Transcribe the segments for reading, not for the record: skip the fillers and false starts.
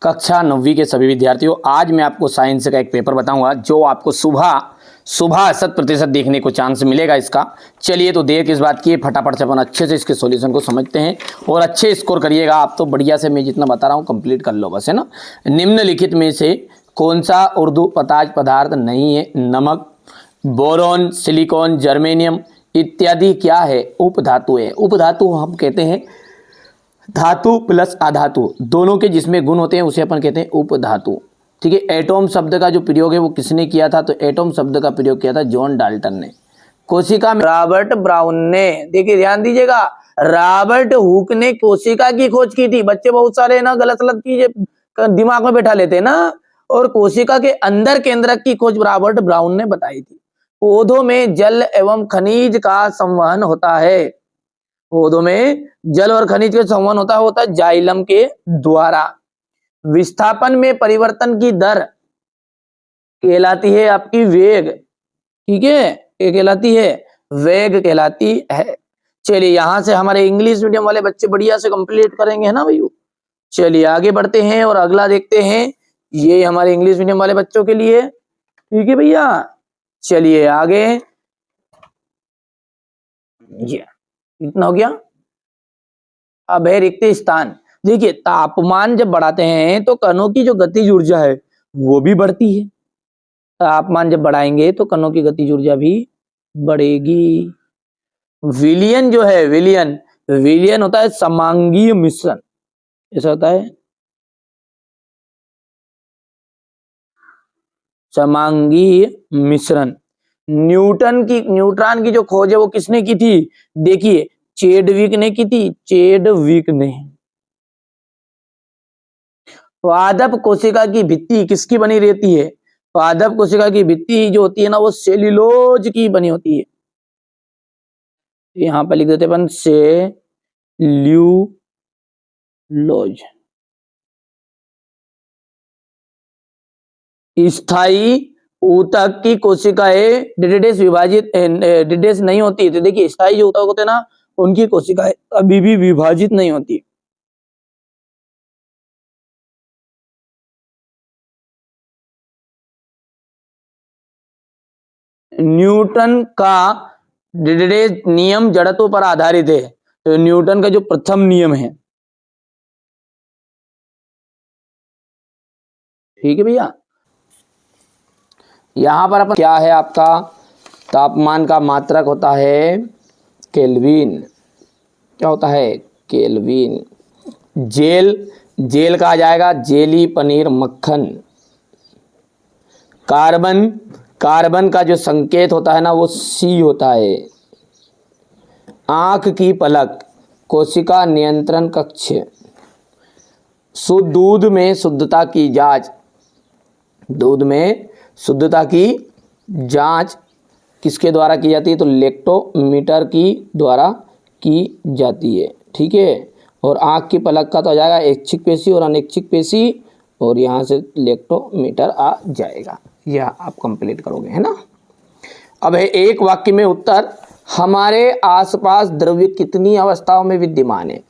कक्षा 9वीं के सभी विद्यार्थियों, आज मैं आपको साइंस का एक पेपर बताऊंगा जो आपको सुबह सुबह 100% देखने को चांस मिलेगा इसका। चलिए तो देर किस बात की, फटाफट से अपन अच्छे से इसके सॉल्यूशन को समझते हैं और अच्छे स्कोर करिएगा आप। तो बढ़िया से मैं जितना बता रहा हूँ कंप्लीट कर लो बस, है ना। निम्नलिखित में से कौन सा उर्दू पताज पदार्थ नहीं है? नमक, बोरॉन, सिलिकॉन, जर्मेनियम इत्यादि क्या है? उपधातु है। उपधातु हम कहते हैं धातु प्लस अधातु दोनों के जिसमें गुण होते हैं उसे अपन कहते हैं उपधातु। ठीक है। एटॉम शब्द का जो प्रयोग है वो किसने किया था? तो एटॉम शब्द का प्रयोग किया था जॉन डाल्टन ने। कोशिका में रॉबर्ट ब्राउन ने, देखिए ध्यान दीजिएगा, रॉबर्ट हुक ने कोशिका की खोज की थी। बच्चे बहुत सारे ना गलत गलत चीजें दिमाग में बैठा लेते हैं ना। और कोशिका के अंदर केंद्रक की खोज रॉबर्ट ब्राउन ने बताई थी। पौधों में जल एवं खनिज का संवहन होता है। पौधों में जल और खनिज का संवहन होता है जाइलम के द्वारा। विस्थापन में परिवर्तन की दर कहलाती है आपकी वेग। ठीक है, ये कहलाती है वेग कहलाती है। चलिए यहां से हमारे इंग्लिश मीडियम वाले बच्चे बढ़िया से कंप्लीट करेंगे, है ना भाई। चलिए आगे बढ़ते हैं और अगला देखते हैं। ये हमारे इंग्लिश मीडियम वाले बच्चों के लिए, ठीक है भैया। चलिए आगे, ये इतना हो गया। अब है रिक्त स्थान। देखिए तापमान जब बढ़ाते हैं तो कणों की जो गतिज ऊर्जा है वो भी बढ़ती है। तापमान जब बढ़ाएंगे तो कणों की गतिज ऊर्जा भी बढ़ेगी। विलियन जो है, विलियन विलियन होता है समांगीय मिश्रण। ऐसा होता है समांगीय मिश्रण। न्यूट्रॉन की जो खोज है वो किसने की थी? देखिए चेडविक ने की थी, चेडविक ने। पादप कोशिका की भित्ति किसकी बनी रहती है? पादप कोशिका की भित्ति जो होती है ना वो सेल्यूलोज की बनी होती है। यहां पर लिख देते अपन सेल्यूलोज। स्थायी ऊतक की कोशिकाएं डिडेस विभाजित डिडेस नहीं होती। तो देखिए स्थायी जो ऊतक होते हैं ना उनकी कोशिकाएं अभी भी विभाजित नहीं होती। न्यूटन का डिडेस नियम जड़त्व पर आधारित है। तो न्यूटन का जो प्रथम नियम है, ठीक है भैया। यहां पर अपन क्या है आपका तापमान का मात्रक होता है केल्विन। क्या होता है? केल्विन। जेल, जेल कहा जाएगा जेली पनीर मक्खन। कार्बन, कार्बन का जो संकेत होता है ना वो सी होता है। आंख की पलक, कोशिका नियंत्रण कक्ष। दूध में शुद्धता की जांच, दूध में शुद्धता की जांच किसके द्वारा की जाती है? तो लेक्टोमीटर की द्वारा की जाती है। ठीक है। और आंख की पलक का तो आ जाएगा ऐच्छिक पेशी और अनैच्छिक पेशी, और यहाँ से लेक्टोमीटर आ जाएगा। यह आप कंप्लीट करोगे, है ना। अब है एक वाक्य में उत्तर। हमारे आसपास द्रव्य कितनी अवस्थाओं में विद्यमान है?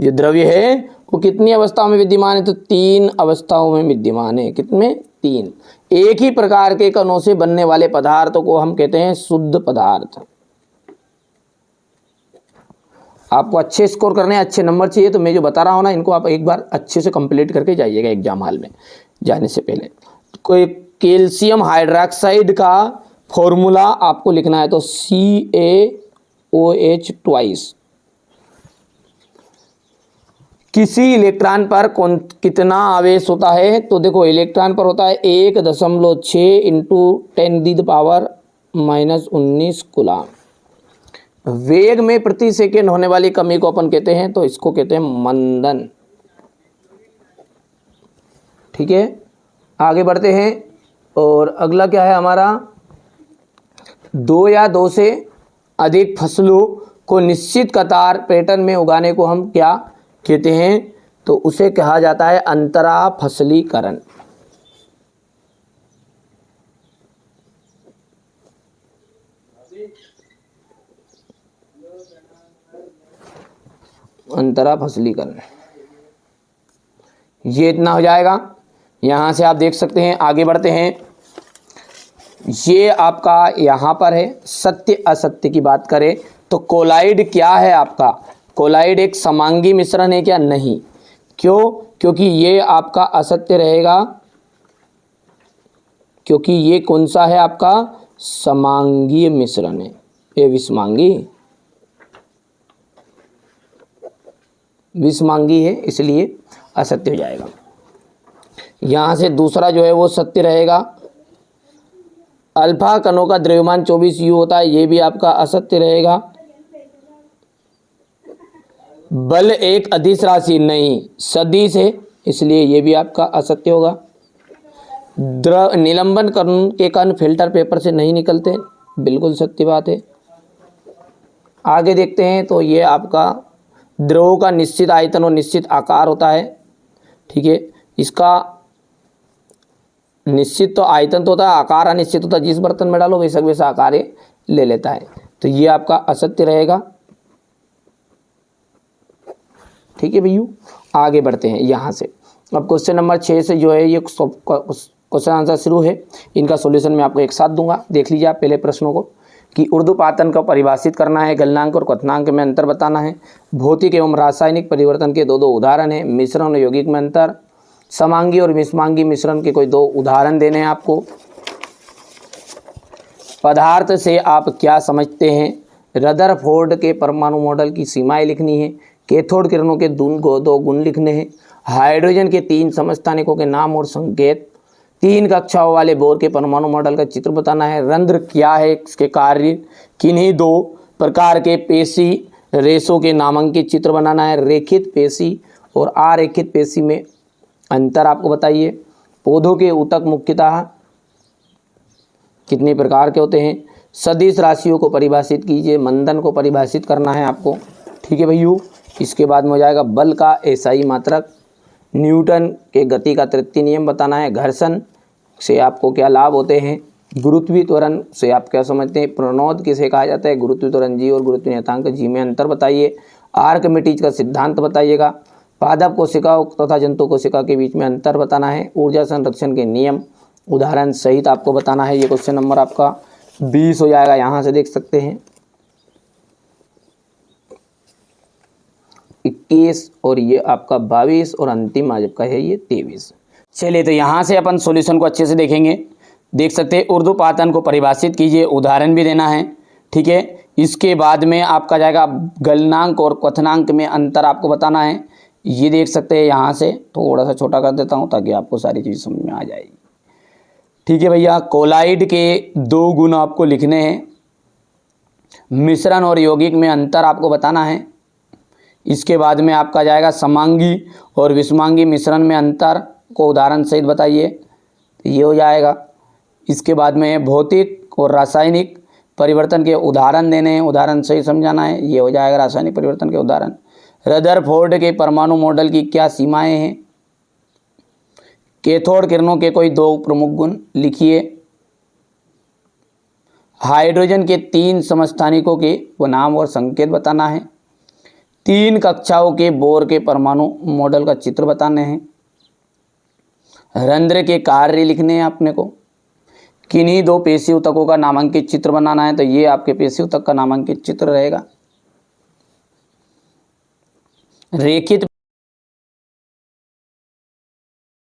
जो द्रव्य है वो कितनी अवस्थाओं में विद्यमान है? तो 3 अवस्थाओं में विद्यमान है। कितने? 3। एक ही प्रकार के कणों से बनने वाले पदार्थों को हम कहते हैं शुद्ध पदार्थ। आपको अच्छे स्कोर करने, अच्छे नंबर चाहिए तो मैं जो बता रहा हूं ना इनको आप एक बार अच्छे से कंप्लीट करके जाइएगा एग्जाम हॉल में जाने से पहले। कोई कैल्शियम हाइड्रोक्साइड का फॉर्मूला आपको लिखना है तो CaOH ट्वाइस। किसी इलेक्ट्रॉन पर कितना आवेश होता है? तो देखो इलेक्ट्रॉन पर होता है 1.6 × 10⁻⁻19 कूलम। वेग में प्रति सेकेंड होने वाली कमी को अपन कहते हैं तो इसको कहते हैं मंदन। ठीक है, आगे बढ़ते हैं और अगला क्या है हमारा? 2 या 2 से अधिक फसलों को निश्चित कतार पैटर्न में उगाने को हम क्या कहते हैं? तो उसे कहा जाता है अंतरा फसलीकरण। अंतरा फसलीकरण ये इतना हो जाएगा। यहाँ से आप देख सकते हैं, आगे बढ़ते हैं। ये आपका यहाँ पर है सत्य असत्य की बात करें तो कोलाइड क्या है आपका, कोलाइड एक समांगी मिश्रण है क्या, नहीं। क्यों, क्योंकि ये आपका असत्य रहेगा, क्योंकि ये कौन सा है आपका समांगीय मिश्रण है, ये विषमांगी है, इसलिए असत्य हो जाएगा। यहाँ से दूसरा जो है वो सत्य रहेगा। अल्फा कणों का द्रव्यमान 24 U होता है, ये भी आपका असत्य रहेगा। बल एक अदिश राशि नहीं सदिश है, इसलिए ये भी आपका असत्य होगा। निलंबन कण के कण फिल्टर पेपर से नहीं निकलते, बिल्कुल सत्य बात है। आगे देखते हैं तो ये आपका द्रव का निश्चित आयतन और निश्चित आकार होता है, ठीक है। इसका निश्चित तो आयतन तो होता है, आकार अनिश्चित होता है, जिस बर्तन में डालो वैसा वैसा आकार ले लेता है, तो ये आपका असत्य रहेगा, ठीक है भैया। आगे बढ़ते हैं यहाँ से। अब क्वेश्चन नंबर 6 से जो है ये क्वेश्चन आंसर शुरू है, इनका सॉल्यूशन मैं आपको एक साथ दूंगा। देख लीजिए आप पहले प्रश्नों को कि ऊर्ध्वपातन को परिभाषित करना है, गलनांक और क्वथनांक में अंतर बताना है, भौतिक एवं रासायनिक परिवर्तन के दो उदाहरण हैं, मिश्रण और यौगिक में अंतर, समांगी और विषमांगी मिश्रण के कोई 2 उदाहरण देने हैं आपको। पदार्थ से आप क्या समझते हैं, रदरफोर्ड के परमाणु मॉडल की सीमाएं लिखनी है, कैथोड किरणों के 2 गुण लिखने हैं, हाइड्रोजन के 3 समस्थानिकों के नाम और संकेत, 3 कक्षाओं वाले बोर के परमाणु मॉडल का चित्र बताना है, रंध्र क्या है, इसके कार्य, किन्हीं 2 प्रकार के पेशी रेशों के नामांकित चित्र बनाना है, रेखित पेशी और अरेखित पेशी में अंतर आपको बताइए, पौधों के ऊतक मुख्यतः कितने प्रकार के होते हैं, सदिश राशियों को परिभाषित कीजिए, मंदन को परिभाषित करना है आपको, ठीक है भैया। इसके बाद में हो जाएगा बल का एसआई मात्रक, न्यूटन के गति का तृतीय नियम बताना है, घर्षण से आपको क्या लाभ होते हैं, गुरुत्वीय त्वरण से आप क्या समझते हैं, प्रणोद किसे कहा जाता है, गुरुत्वीय त्वरण जी और गुरुत्वीय नियतांक जी में अंतर बताइए, आर्किमिडीज का सिद्धांत बताइएगा, पादप कोशिका तथा जंतु कोशिका के बीच में अंतर बताना है, ऊर्जा संरक्षण के नियम उदाहरण सहित आपको बताना है। ये क्वेश्चन नंबर आपका 20 हो जाएगा, यहाँ से देख सकते हैं 21 और ये आपका 22 और अंतिम आज का है ये 23। चलिए तो यहाँ से अपन सॉल्यूशन को अच्छे से देखेंगे। देख सकते हैं ऊर्ध्वपातन को परिभाषित कीजिए, उदाहरण भी देना है, ठीक है। इसके बाद में आपका जाएगा गलनांक और क्वथनांक में अंतर आपको बताना है। ये देख सकते हैं, यहाँ से थोड़ा सा छोटा कर देता हूँ ताकि आपको सारी चीज़ समझ में आ जाएगी, ठीक है भैया। कोलाइड के 2 गुण आपको लिखने हैं, मिश्रण और यौगिक में अंतर आपको बताना है। इसके बाद में आपका जाएगा समांगी और विषमांगी मिश्रण में अंतर को उदाहरण सहित बताइए, ये हो जाएगा। इसके बाद में भौतिक और रासायनिक परिवर्तन के उदाहरण देने हैं, उदाहरण सहित समझाना है, ये हो जाएगा रासायनिक परिवर्तन के उदाहरण। रदरफोर्ड के परमाणु मॉडल की क्या सीमाएं हैं, कैथोड किरणों के कोई 2 प्रमुख गुण लिखिए, हाइड्रोजन के 3 समस्थानिकों के वो नाम और संकेत बताना है, 3 कक्षाओं के बोर के परमाणु मॉडल का चित्र बताने हैं, रंध्र के कार्य लिखने हैं अपने को, किन्हीं 2 पेशी ऊतकों का नामांकित चित्र बनाना है, तो ये आपके पेशी ऊतक का नामांकित चित्र रहेगा। रेखित